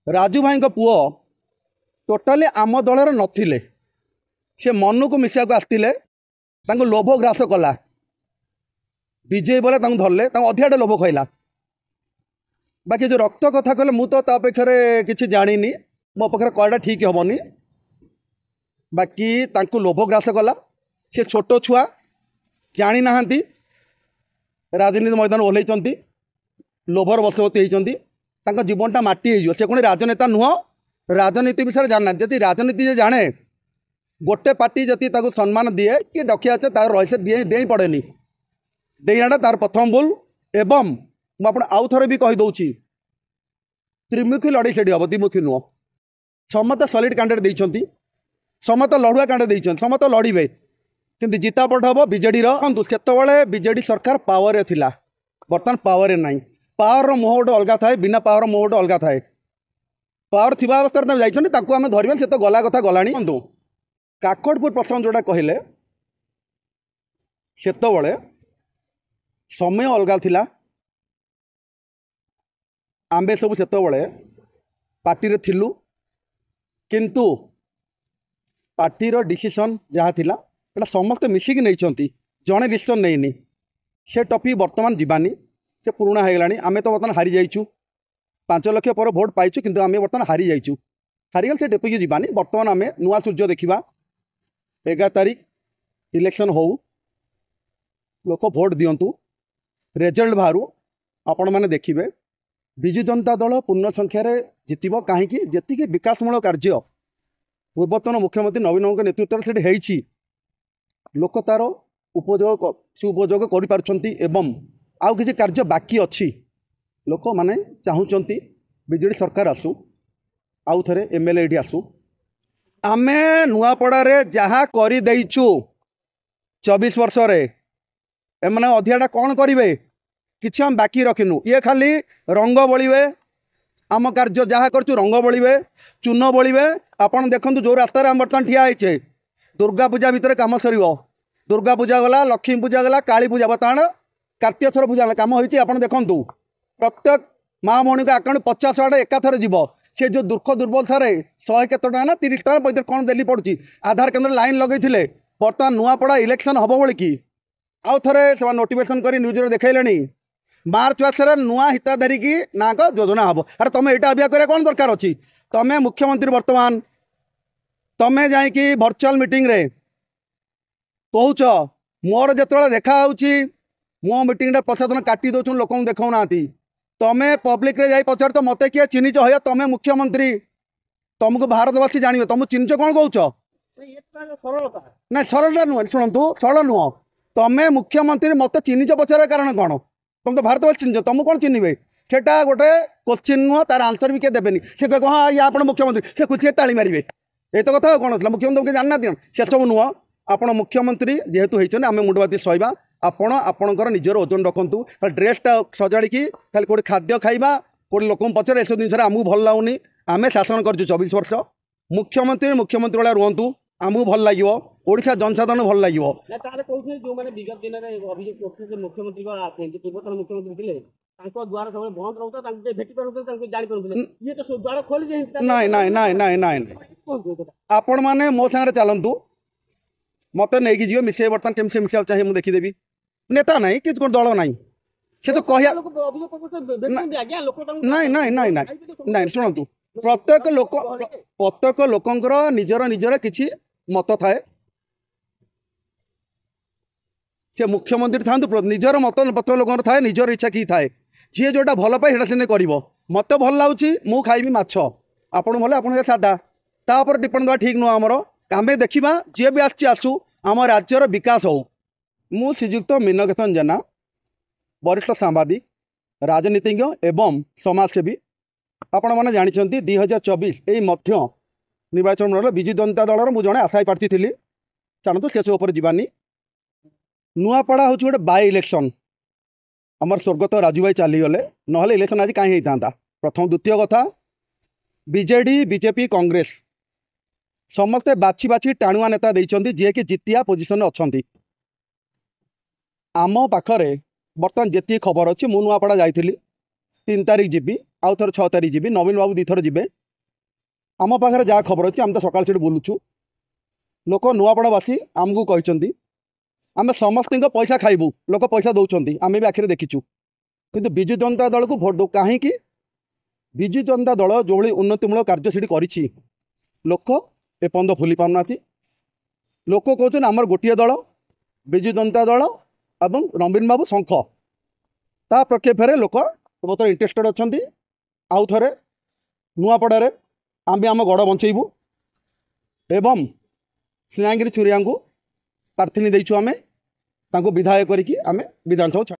राजू भाई पुओ टोटाली आम दलर नथिले से मन को मिसा आसते लोभ ग्रास कला विजय बोले धरले अधिकाटे लोभ खैला बाकी जो रक्त कथा कहले मु तो अपेक्षा किसी जानी मो पाखे कहटा ठीक हेनी बाकी तांको लोभ ग्रास कला से छोट छुआ जानी ना राजनीति मैदान ओह्लैंट लोभर बसवती होती जीवनटा माटी हो से कौन राजनेता नुह राजनीति विषय जाना जी राजनीति जे जाने गोटे पार्टी जति सम्मान दिए कि डकिया तार रही दिए डे पड़ेनि डेटा तार प्रथम भूल एवं मुझे आउ थे भी कहीदे त्रिमुखी लड़ाई से हम द्विमुखी नुह समस्त सॉलिड कैंडिडेट देइछंती समस्त लड़ुआ कैंडिडेट देइछंती समस्त लड़े किंतु जितापट हम बीजेडी से बीजेडी सरकार पावर थिला बर्तमान पावर ना पावर मुह गोटे अलग थाए बिना पावर मुह गोटे अलग थाए पावर थी अवस्था जाइए आम धरवे से तो गला कथा गला काकटपुर प्रसंग जोटा कहले से समय अलग थिला आंबे सब से पार्टी रे थिलु किंतु पार्टीर डिसीजन जहाँ थिला एटा समस्ते मिसिक नहीं जड़े डिसीजन नहीं से टॉपिक बर्तमान जीवानी से पुराना हो गलानी आमे तो बर्तमान हारी जाइचु 5 लाख पर भोट पाइचु किंतु आमे बर्तमान हारी जाइचु हारीगल से टॉपिक जीवानी बर्तमान आमे नुआ सूर्य देखा 11 तारीख इलेक्शन हो लोक भोट दिंतु रिजल्ट बाहर आपण मैंने देखिए विजु जनता दल पूर्ण संख्यार जितब कहीं जी विकासमूलक कार्य पूर्वतन मुख्यमंत्री नवीन नेतृत्व से लोक तार उपयोग सुपयोग कर आउ किसी कार्य बाकी अच्छी लोक माने चाहूँगी बीजेडी सरकार आसू आउ थे एमएलए ये आसू आमे नुआपड़ा जहाँ करदेचु 24 वर्ष एमने अधिकाटा कौन करेंगे कि आम बाकी रखिनु ये खाली रंग बोलिए आम कार्य जहाँ करूँ रंग बोलिए चून बोलिए आपड़ देखु जो रास्तार आम बर्तमान ठिया होचे दुर्गा पूजा भितर कम सर दुर्गा पूजा गला लक्ष्मी पूजा गला काली पूजा बर्तमान कार्तिकेश्वर पूजा कम होती आप देखु प्रत्येक माँ भौणी को आकाउंट 50 आड़े एकाथर जीव से जो दुख दुर्बलतार 100 केत ना 30 टाँग 35 कौन दिल्ली पड़ुची आधार केन्द्र लाइन लगे बर्तमान नुआपड़ा इलेक्शन हम बोल कि आउ थे से नोटिफिकेशन कर न्यूज देखले मार्च मासरे नुआ हिताधारी की ना योजना हम अरे तुम यहाँ अभिया कर कौन दरकार अच्छी तुम्हें मुख्यमंत्री बर्तमान तुम्हें जाकि वर्चुअल मीटिंग रे कौच मोर जो देखा मो मीटिंग प्रशासन काटी दौन लोक देखा तुम्हें पब्लिक रे जाई पचार तो मत किए चिन्हिच है तुम्हें मुख्यमंत्री तुमको भारतवासी जानवे तुम चिन्हिच कौन कौच ना सरलता नुह शुणु सरल नुह तुम्हें मुख्यमंत्री मत चिन्हिच पचार कारण कौन तुम तो भारतवासी चिन्ह तुम कौन चिन्हे सेटा गोटे क्वेश्चन नुह तार आंसर भी किए देवेनि से कह हाँ ये आप मुख्यमंत्री से खुशी ताली मारे ये तो कथा कौन था मुख्यमंत्री जानना दिया से सब नुह आपण मुख्यमंत्री जेहेतु होती आम मुंडबाती सहवा आपण आपणकर निजर ओजन रखु ड्रेसटा सजाड़ी खाली कौटे खाद्य खाइबा कौटे लोक पचारे एसब जिन आमको भल लगुनि आम शासन कर 24 वर्ष मुख्यमंत्री मुख्यमंत्री भाया रुहतु आमको भल लगे ओडिशा जनसाधारण भल लगे विगत दिन में मुख्यमंत्री पूर्वतन मुख्यमंत्री थे द्वार सब बंद रोता भेटी पारे जानी पारे ये तो द्वार खोली ना आपण मैंने मो सागर चलतु मत नहीं जी मिसे बर्तमान केमसे मिसा चाहिए मुझे देखीदेवी नेता नहीं कि दल ना से तो कह ना शुणु प्रत्येक लोकंर निजर निजर किसी मत थाए से मुख्यमंत्री था निजर मत प्रत्येक लोक थाए निजर इच्छा कि थाए जी जोटा भल पाए से कर मत भल लगुच मु खाइबी माछ आपन भले आप सादा तापर डिपेंड देवा ठीक नुह आमर आम देखा जी भी आसू आम राज्यर विकास हो मु श्रीजुक्त मीनकेतन जेना वरिष्ठ सांबादिक राजनीतिज्ञ एवं समाजसेवी आपण मैंने जानते 2024 यही मध्य निर्वाचन मंडल विजु जनता दलर मुझे जड़े आशायी प्रार्थी थी जानतु से सब जीवानी नुआपड़ा हूँ गोटे बाय इलेक्शन आमर स्वर्गत राजू भाई चलीगले ना इलेक्शन आज कहीं होता प्रथम द्वितीय कथा बीजेडी बीजेपी कांग्रेस समस्ते बाछी बाछी टाणुआ नेता देइचंती जे कि जितिया पोजिशन अच्छा आम पाखरे बर्तमान जी खबर अच्छी मु नुआपड़ा जाइली 3 तारिख जीवी आउ थर 6 तारिख जीवी नवीन बाबू 2 थर जीवे आम पाखे जहाँ खबर अच्छी आम तो सकाल से बुलूचु लोक नुआपड़ावासी आमको कहते आम समस्त पैसा खाइबू लोक पैसा दौरान आम भी आखिर देखीचु किंतु विजु जनता दल को भोट दो कहीं विजु जनता दल जो उन्नतिमूलक कार्य से करी लोक एपर्यंत भूली पाना लोक कहते आमर गोटे दल विजु जनता दल एवं नवीन बाबू शंख ता प्रक्षेपे लोक मतलब इंटरेस्टेड अच्छा आउ थे नुआपड़े आम भी आम गड़ बंचेबू एवं स्नेहागिरी छुरिया को प्रार्थनी देचु आम विधायक करके आम विधानसभा